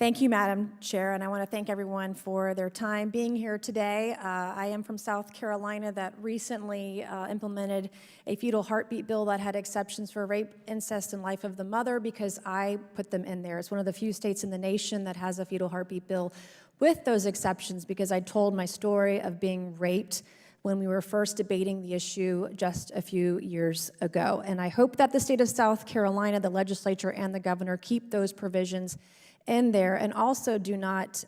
Thank you, Madam Chair, and I want to thank everyone for their time being here today. I am from South Carolina that recently implemented a fetal heartbeat bill that had exceptions for rape, incest, and life of the mother because I put them in there. It's one of the few states in the nation that has a fetal heartbeat bill with those exceptions because I told my story of being raped when we were first debating the issue just a few years ago. And I hope that the state of South Carolina, the legislature, and the governor keep those provisions in there, and also do not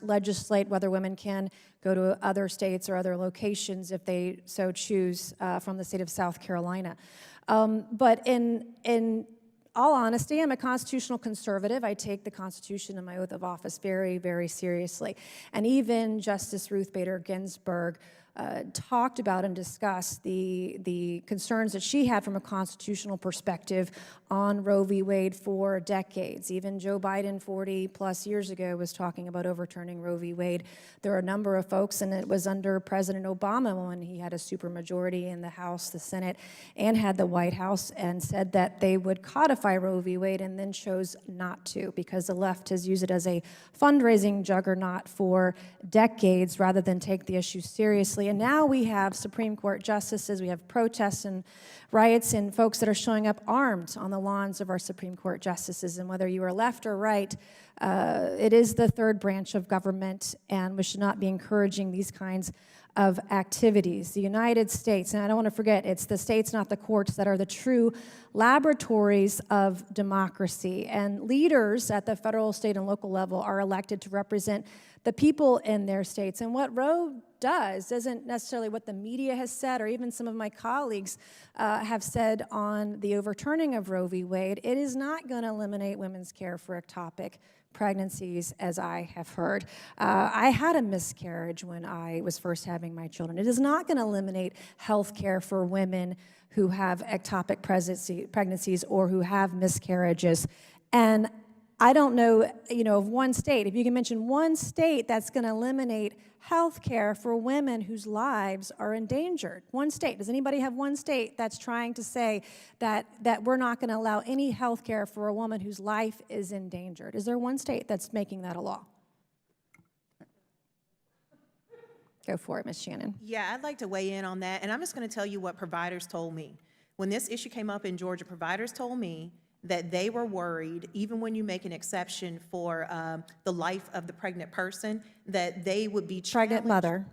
legislate whether women can go to other states or other locations if they so choose from the state of South Carolina. But in all honesty, I'm a constitutional conservative. I take the Constitution and my oath of office very, very seriously. And even Justice Ruth Bader Ginsburg talked about and discussed the concerns that she had from a constitutional perspective on Roe v. Wade for decades. Even Joe Biden 40 plus years ago was talking about overturning Roe v. Wade. There are a number of folks, and it was under President Obama when he had a supermajority in the House, the Senate, and had the White House, and said that they would codify Roe v. Wade and then chose not to because the left has used it as a fundraising juggernaut for decades rather than take the issue seriously. And now we have Supreme Court justices, we have protests and riots and folks that are showing up armed on the lawns of our Supreme Court justices. And whether you are left or right, it is the third branch of government, and we should not be encouraging these kinds of activities. The United States, and I don't want to forget, it's the states, not the courts, that are the true laboratories of democracy. And leaders at the federal, state, and local level are elected to represent the people in their states. And what Roe does isn't necessarily what the media has said, or even some of my colleagues have said on the overturning of Roe v. Wade. It is not going to eliminate women's care for ectopic pregnancies, as I have heard. I had a miscarriage when I was first having my children. It is not going to eliminate health care for women who have ectopic pregnancies or who have miscarriages. And I don't know, of one state, if you can mention one state that's going to eliminate health care for women whose lives are endangered. One state. Does anybody have one state that's trying to say that we're not going to allow any health care for a woman whose life is endangered? Is there one state that's making that a law? Go for it, Ms. Shannon. Yeah, I'd like to weigh in on that, and I'm just going to tell you what providers told me. When this issue came up in Georgia, providers told me that they were worried, even when you make an exception for the life of the pregnant person, that they would be pregnant mother.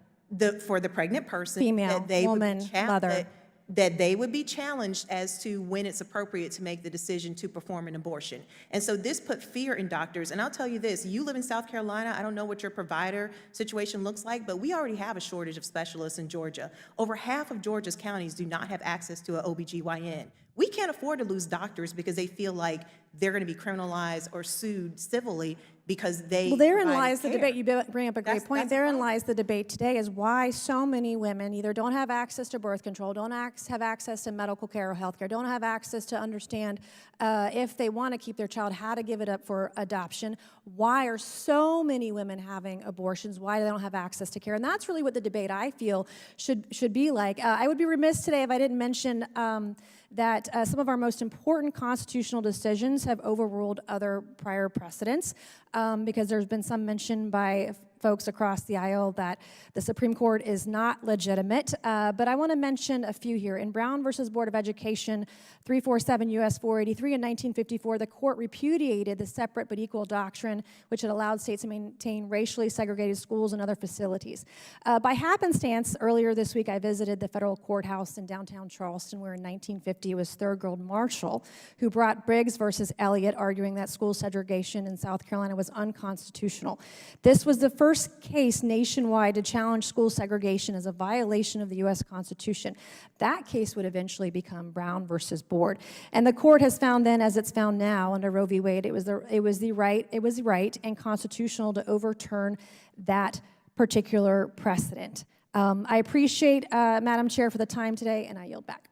For the pregnant person, female, that they woman, would mother. That they would be challenged as to when it's appropriate to make the decision to perform an abortion. And so this put fear in doctors. And I'll tell you this, you live in South Carolina, I don't know what your provider situation looks like, but we already have a shortage of specialists in Georgia. Over half of Georgia's counties do not have access to an OBGYN. We can't afford to lose doctors because they feel like they're going to be criminalized or sued civilly because they Well, therein lies the debate. You bring up a great point. That's Therein lies the debate today is why so many women either don't have access to birth control, don't have access to medical care or health care, don't have access to understand if they want to keep their child, how to give it up for adoption. Why are so many women having abortions? Why they don't have access to care? And that's really what the debate, I feel, should be like. I would be remiss today if I didn't mention that some of our most important constitutional decisions have overruled other prior precedents because there's been some mention by folks across the aisle that the Supreme Court is not legitimate. But I want to mention a few here. In Brown versus Board of Education, 347 U.S. 483 in 1954, the court repudiated the separate but equal doctrine, which had allowed states to maintain racially segregated schools and other facilities. By happenstance, earlier this week, I visited the federal courthouse in downtown Charleston, where in 1950 it was Thurgood Marshall who brought Briggs versus Elliott, arguing that school segregation in South Carolina was unconstitutional. This was the first case nationwide to challenge school segregation as a violation of the U.S. Constitution. That case would eventually become Brown versus Board. And the court has found then, as it's found now under Roe v. Wade, it was right and constitutional to overturn that particular precedent. I appreciate Madam Chair for the time today, and I yield back.